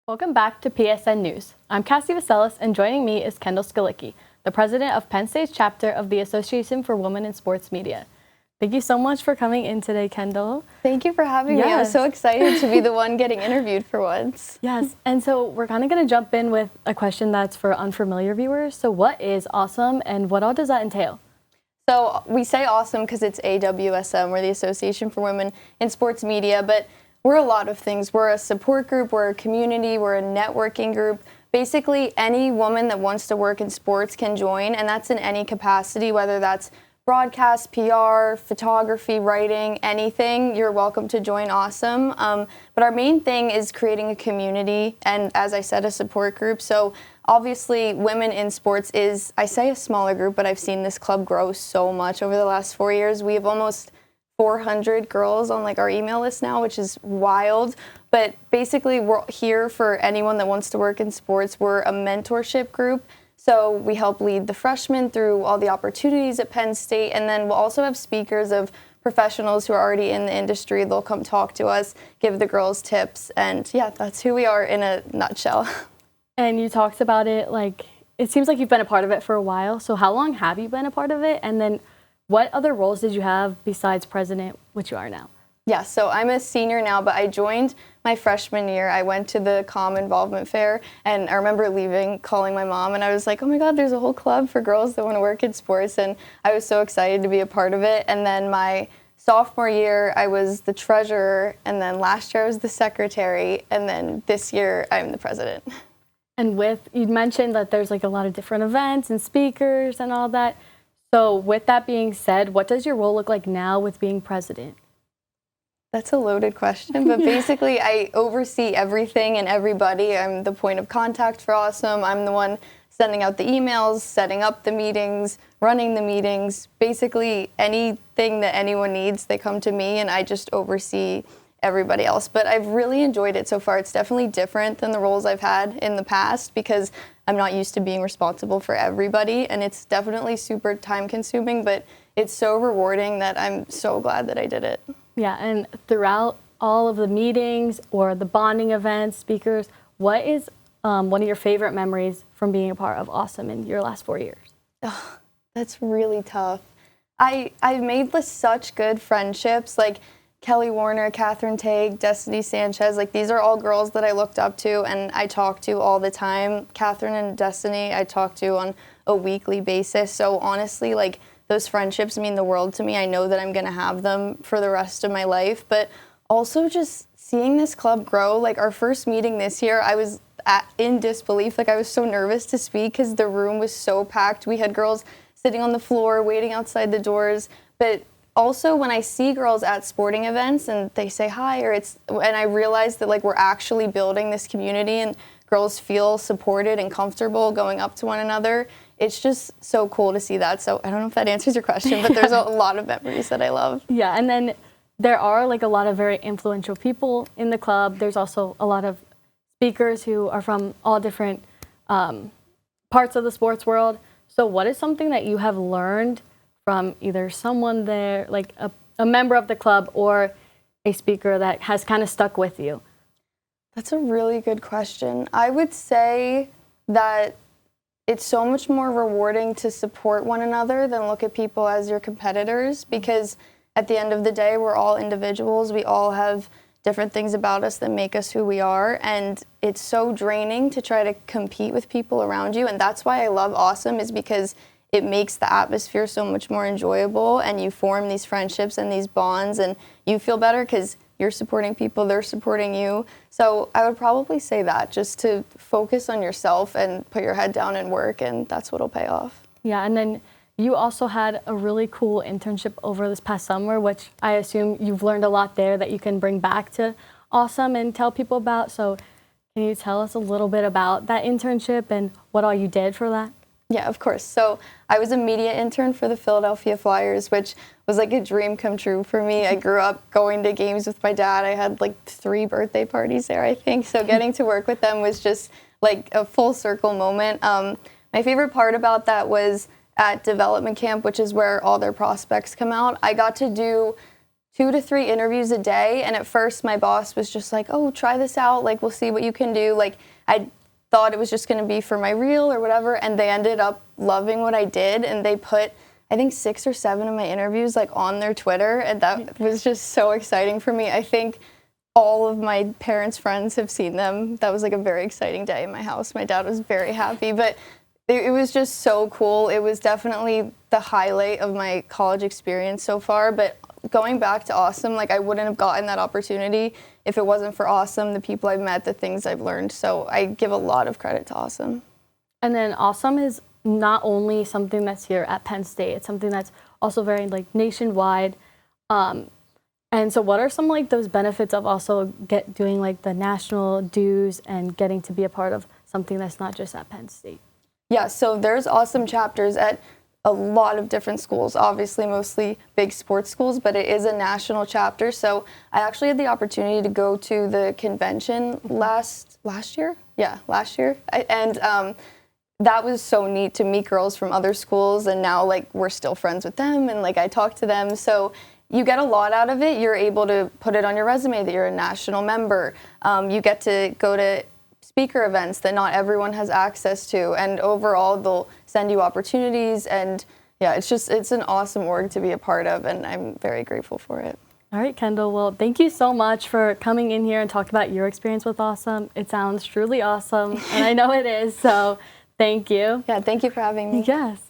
Welcome back to PSN News. I'm Kassie Vasellas, and joining me is Kendall Skalicky, the president of Penn State's chapter of the Association for Women in Sports Media. Thank you so much for coming in today, Kendall. Thank you for having me. I'm so excited to be the one getting interviewed for once. Yes, and so we're kind of going to jump in with a question that's for unfamiliar viewers. So what is AWSM, and what all does that entail? So we say AWSM because it's AWSM, we're the Association for Women in Sports Media, but we're a lot of things. We're a support group, we're a community, we're a networking group. Basically, any woman that wants to work in sports can join, and that's in any capacity, whether that's broadcast, PR, photography, writing, anything, you're welcome to join AWSM. But our main thing is creating a community and, as I said, a support group. So obviously, Women in Sports is, I say a smaller group, but I've seen this club grow so much over the last 4 years. We have almost 400 girls on our email list now, which is wild. But basically, we're here for anyone that wants to work in sports. We're a mentorship group. So we help lead the freshmen through all the opportunities at Penn State. And then we'll also have speakers of professionals who are already in the industry. They'll come talk to us, give the girls tips. And yeah, that's who we are in a nutshell. And you talked about it, it seems like you've been a part of it for a while. So how long have you been a part of it? And then what other roles did you have besides president, which you are now? Yeah, so I'm a senior now, but I joined my freshman year. I went to the comm involvement fair, and I remember leaving, calling my mom, and I was like, oh my God, there's a whole club for girls that want to work in sports, and I was so excited to be a part of it. And then my sophomore year, I was the treasurer, and then last year I was the secretary, and then this year I'm the president. And you mentioned that there's a lot of different events and speakers and all that. So with that being said, what does your role look like now with being president? That's a loaded question, but basically I oversee everything and everybody. I'm the point of contact for AWSM. I'm the one sending out the emails, setting up the meetings, running the meetings. Basically anything that anyone needs, they come to me, and I just oversee everybody else. But I've really enjoyed it so far. It's definitely different than the roles I've had in the past because I'm not used to being responsible for everybody, and it's definitely super time consuming, but it's so rewarding that I'm so glad that I did it. Yeah, and throughout all of the meetings or the bonding events, speakers, what is one of your favorite memories from being a part of AWSM in your last 4 years? Oh, that's really tough. I've made such good friendships, like Kelly Warner, Catherine Tague, Destiny Sanchez. These are all girls that I looked up to and I talk to all the time. Catherine and Destiny I talk to on a weekly basis. So honestly, those friendships mean the world to me. I know that I'm going to have them for the rest of my life. But also just seeing this club grow, our first meeting this year, I was in disbelief. I was so nervous to speak because the room was so packed. We had girls sitting on the floor, waiting outside the doors. But also, when I see girls at sporting events and they say hi, and I realize that we're actually building this community and girls feel supported and comfortable going up to one another, it's just so cool to see that. So I don't know if that answers your question, but there's a lot of memories that I love. Yeah, and then there are a lot of very influential people in the club. There's also a lot of speakers who are from all different parts of the sports world. So what is something that you have learned from either someone there, a member of the club, or a speaker that has kind of stuck with you? That's a really good question. I would say that it's so much more rewarding to support one another than look at people as your competitors, because at the end of the day, we're all individuals. We all have different things about us that make us who we are, and it's so draining to try to compete with people around you. And that's why I love AWSM, is because it makes the atmosphere so much more enjoyable, and you form these friendships and these bonds, and you feel better because you're supporting people, they're supporting you. So I would probably say that, just to focus on yourself and put your head down and work, and that's what'll pay off. Yeah, and then you also had a really cool internship over this past summer, which I assume you've learned a lot there that you can bring back to AWSM and tell people about. So can you tell us a little bit about that internship and what all you did for that? Yeah, of course. So I was a media intern for the Philadelphia Flyers, which was a dream come true for me. I grew up going to games with my dad. I had 3 birthday parties there, I think. So getting to work with them was just a full circle moment. My favorite part about that was at development camp, which is where all their prospects come out. I got to do 2 to 3 interviews a day. And at first my boss was just like, oh, try this out. Like, we'll see what you can do. Like, I thought it was just going to be for my reel or whatever. And they ended up loving what I did. And they put, I think, 6 or 7 of my interviews like on their Twitter. And that was just so exciting for me. I think all of my parents' friends have seen them. That was like a very exciting day in my house. My dad was very happy, but it was just so cool. It was definitely the highlight of my college experience so far. But going back to AWSM, like, I wouldn't have gotten that opportunity if it wasn't for AWSM, the people I've met, the things I've learned. So I give a lot of credit to AWSM. And then AWSM is not only something that's here at Penn State, it's something that's also very like nationwide. And so what are some like those benefits of also doing like the national dues and getting to be a part of something that's not just at Penn State? Yeah, so there's AWSM chapters at a lot of different schools, obviously mostly big sports schools, but it is a national chapter. So I actually had the opportunity to go to the convention last year. Yeah, last year. And that was so neat to meet girls from other schools, and now like we're still friends with them, and like I talk to them. So you get a lot out of it. You're able to put it on your resume that you're a national member. You get to go to speaker events that not everyone has access to, and overall they'll send you opportunities. And yeah, it's an awesome org to be a part of, and I'm very grateful for it. All right, Kendall. Well, thank you so much for coming in here and talking about your experience with AWSM. It sounds truly awesome, and I know it is. So thank you. Yeah, thank you for having me. Yes.